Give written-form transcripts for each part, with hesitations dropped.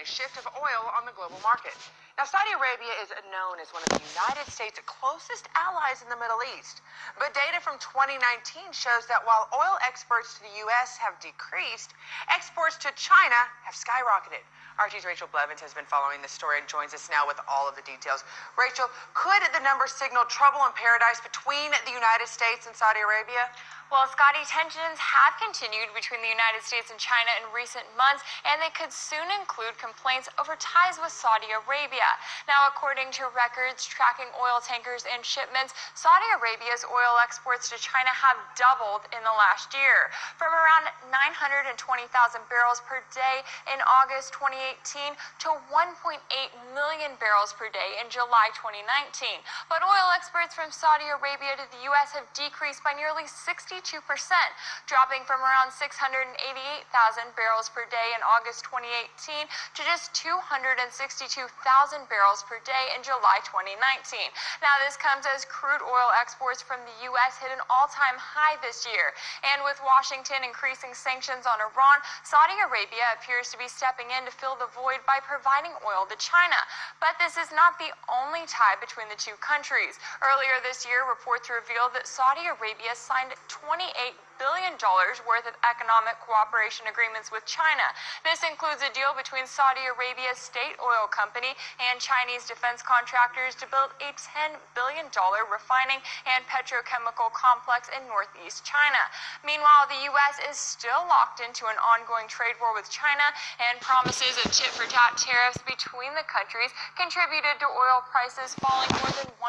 a shift of oil on the global market. Now, Saudi Arabia is known as one of the United States' closest allies in the Middle East. But data from 2019 shows that while oil exports to the U.S. have decreased, exports to China have skyrocketed. RT's Rachel Blevins has been following this story and joins us now with all of the details. Rachel, could the numbers signal trouble in paradise between the United States and Saudi Arabia? Well, Scotty, tensions have continued between the United States and China in recent months, and they could soon include complaints over ties with Saudi Arabia. Now, according to records tracking oil tankers and shipments, Saudi Arabia's oil exports to China have doubled in the last year, from around 920,000 barrels per day in August 2018 to 1.8 million barrels per day in July 2019. But oil exports from Saudi Arabia to the U.S. have decreased by nearly 62%, dropping from around 688,000 barrels per day in August 2018 to just 262,000 barrels per day in July 2019. Now, this comes as crude oil exports from the U.S. hit an all-time high this year. And with Washington increasing sanctions on Iran, Saudi Arabia appears to be stepping in to fill the void by providing oil to China. But this is not the only tie between the two countries. Earlier this year, reports revealed that Saudi Arabia signed $28 billion worth of economic cooperation agreements with China. This includes a deal between Saudi Arabia's state oil company and Chinese defense contractors to build a $10 billion refining and petrochemical complex in northeast China. Meanwhile, the U.S. is still locked into an ongoing trade war with China, and promises of tit-for-tat tariffs between the countries contributed to oil prices falling more than 1%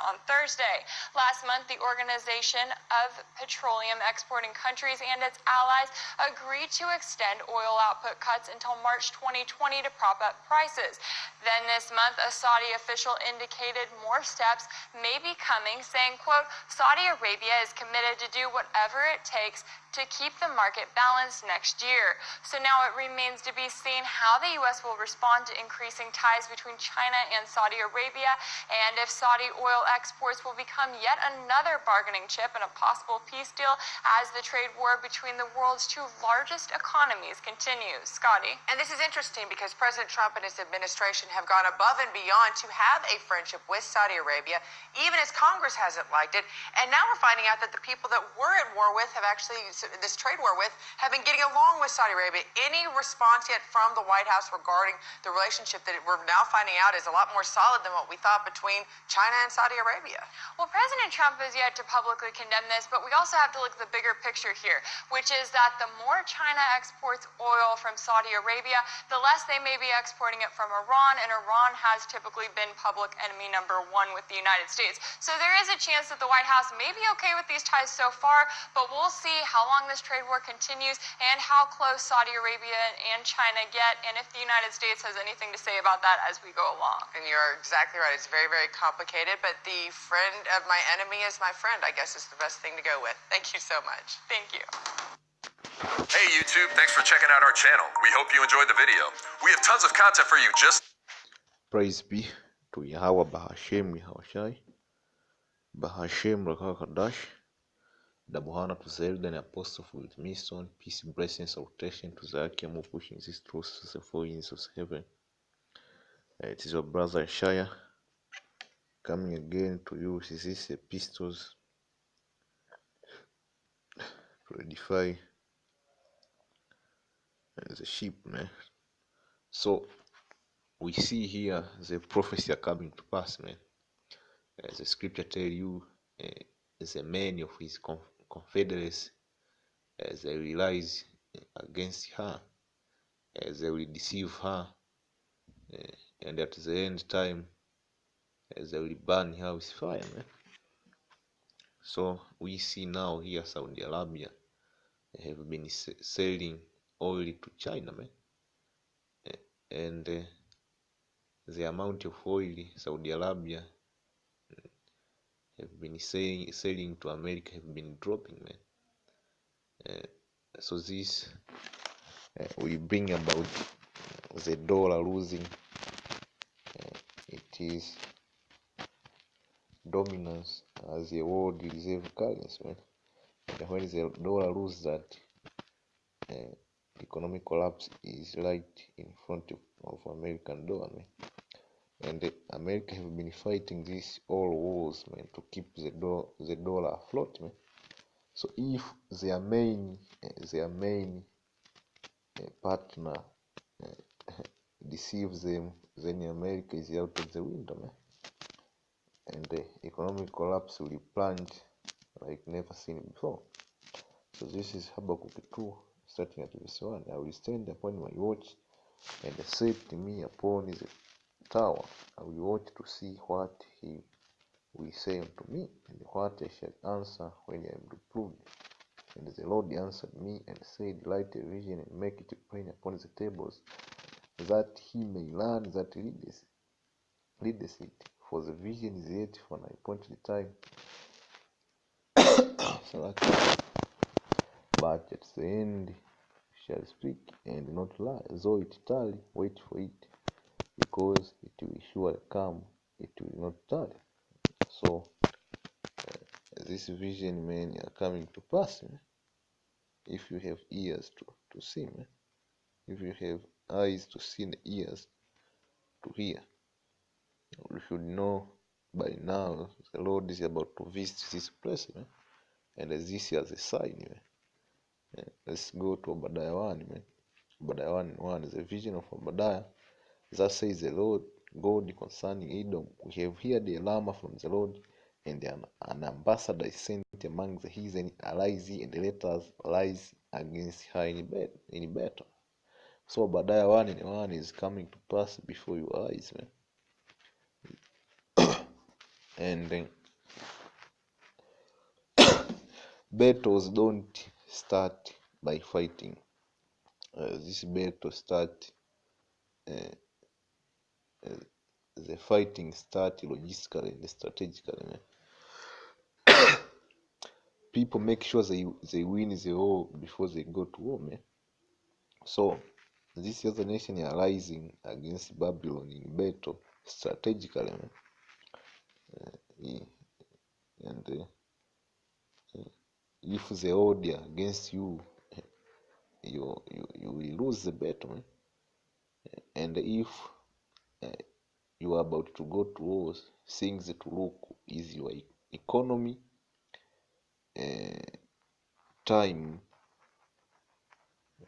on Thursday. Last month, the Organization of Petroleum Exporting Countries and its allies agreed to extend oil output cuts until March 2020 to prop up prices. Then this month, a Saudi official indicated more steps may be coming, saying, quote, Saudi Arabia is committed to do whatever it takes to keep the market balanced next year. So now it remains to be seen how the U.S. will respond to increasing ties between China and Saudi Arabia, and if Saudi oil exports will become yet another bargaining chip in a possible peace deal as the trade war between the world's two largest economies continues. Scotty? And this is interesting because President Trump and his administration have gone above and beyond to have a friendship with Saudi Arabia, even as Congress hasn't liked it. And now we're finding out that the people that we're at war with have actually, this trade war with, have been getting along with Saudi Arabia. Any response yet from the White House regarding the relationship that we're now finding out is a lot more solid than what we thought between China and Saudi Arabia? Well, President Trump has yet to publicly condemn this, but we also have to look at the bigger picture here, which is that the more China exports oil from Saudi Arabia, the less they may be exporting it from Iran, and Iran has typically been public enemy number one with the United States. So there is a chance that the White House may be okay with these ties so far, but we'll see how long this trade war continues and how close Saudi Arabia and China get, and if the United States has anything to say about that as we go along. And you're exactly right. It's very, very complicated, but the friend of my enemy is my friend, I guess, is the best thing to go with. Thank you so much. Thank you. Hey YouTube, thanks for checking out our channel. We hope you enjoyed the video. We have tons of content for you. Praise be to Yahweh Bahashem Yahushai Bahashem Rakha Kadash. The Buhana to Zelda and Apostle with mission, peace, blessing, salvation to Zakia, pushing this truth to the four winds of heaven. It is your brother Shaya coming again to use these epistles to edify the sheep, man. So we see here the prophecy are coming to pass, man. The scripture tell you the men of his Confederacy, they will rise against her, they will deceive her, and at the end time, they will burn her with fire, man. So we see now here Saudi Arabia have been selling oil to China, man, and the amount of oil Saudi Arabia have been selling to America have been dropping, man. So this will bring about the dollar losing its dominance as a world reserve currency, man. And when the dollar loses that, economic collapse is right in front of American door, man. And America have been fighting this all wars, man, to keep the dollar afloat, man. So if their main partner deceives them, then America is out of the window, man. And the economic collapse will plunge like never seen before. So this is Habakkuk 2, starting at verse 1. I will stand upon my watch and set me upon the tower. I will watch to see what he will say unto me, and what I shall answer when I am reproved. And the Lord answered me and said, write a vision and make it plain upon the tables, that he may learn that readeth it. For the vision is yet for an appointed time. But at the end shall speak and not lie. Though it tarry, wait for it, because it will surely come, it will not tarry. So this vision, man, are coming to pass, man. If you have ears to see, man. If you have eyes to see and ears to hear, you should know by now the Lord is about to visit this place, man. And this is a sign, man. Yeah, let's go to Obadiah 1, man. Obadiah 1 is a vision of Obadiah. That says the Lord God concerning Edom. We have heard the alarm from the Lord, and an ambassador is sent among the heathen. Arise and let us rise against her in battle. So Obadiah 1 is coming to pass before your eyes, man. And then battles don't start by fighting. This battle start the fighting start logistically and strategically, man. People make sure they win the war before they go to war, man. So this other nation are rising against Babylon in battle strategically, man. And if they order against you, you will lose the battle, man. And if you are about to go to wars, things to look is your economy, time,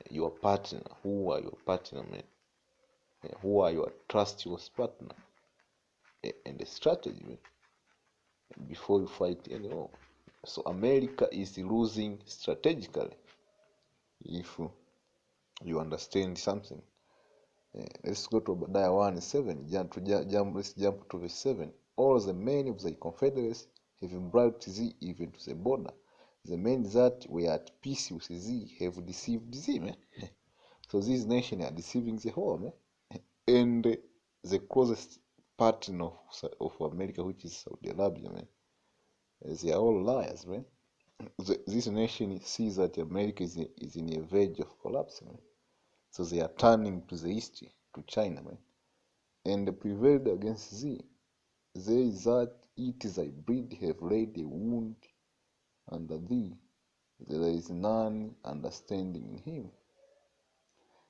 your partner. Who are your partner, man? Who are your trustworthy partner? And the strategy, man, before you fight any war. So America is losing strategically. If you understand something, let's go to Obadiah 1:7. Let's jump to verse 7. All the men of the Confederacy have brought thee even to the border. The men that were at peace with thee have deceived thee, man. So these nations are deceiving the whole, man. And the closest partner of America, which is Saudi Arabia, man, they are all liars, man. This nation sees that America is in a verge of collapse, man. So they are turning to the east, to China, man. And prevailed against thee. They that eat thy bread have laid a wound under thee. There is none understanding in him.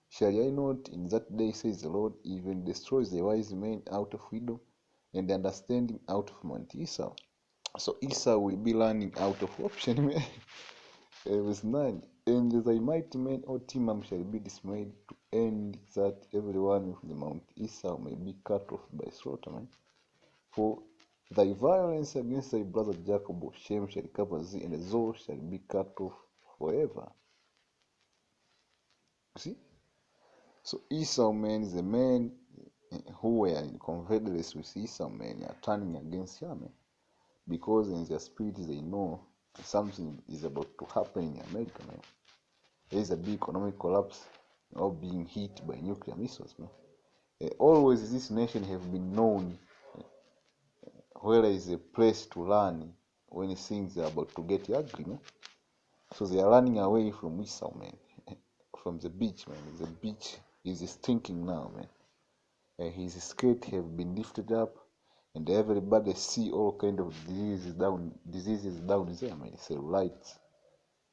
Shall I not in that day, says the Lord, even destroy the wise men out of Edom, and the understanding out of Mount Esau? So Esau will be learning out of option, man. Verse 9. And thy mighty men, O Timam, shall be dismayed, to end that every one of the Mount Esau may be cut off by slaughter, man. For thy violence against thy brother Jacob, shame shall cover thee, and thou shalt be cut off forever. See? So Esau, man, is the men who were in confederacy with Esau, man, are turning against him, man, because in their spirit they know something is about to happen in America, man. There is a big economic collapse or being hit by nuclear missiles, man. Always this nation have been known where is a place to learn when things are about to get ugly, man. So they are running away from Esau, man. From the beach, man. The beach is stinking now, man. His skirt have been lifted up, and everybody see all kind of diseases down there, man. Cellulitis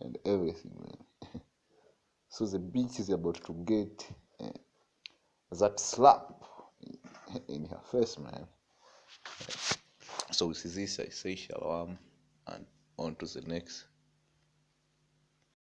and everything, man. So the bitch is about to get that slap in her face, man. So we see this, I say shalom, and on to the next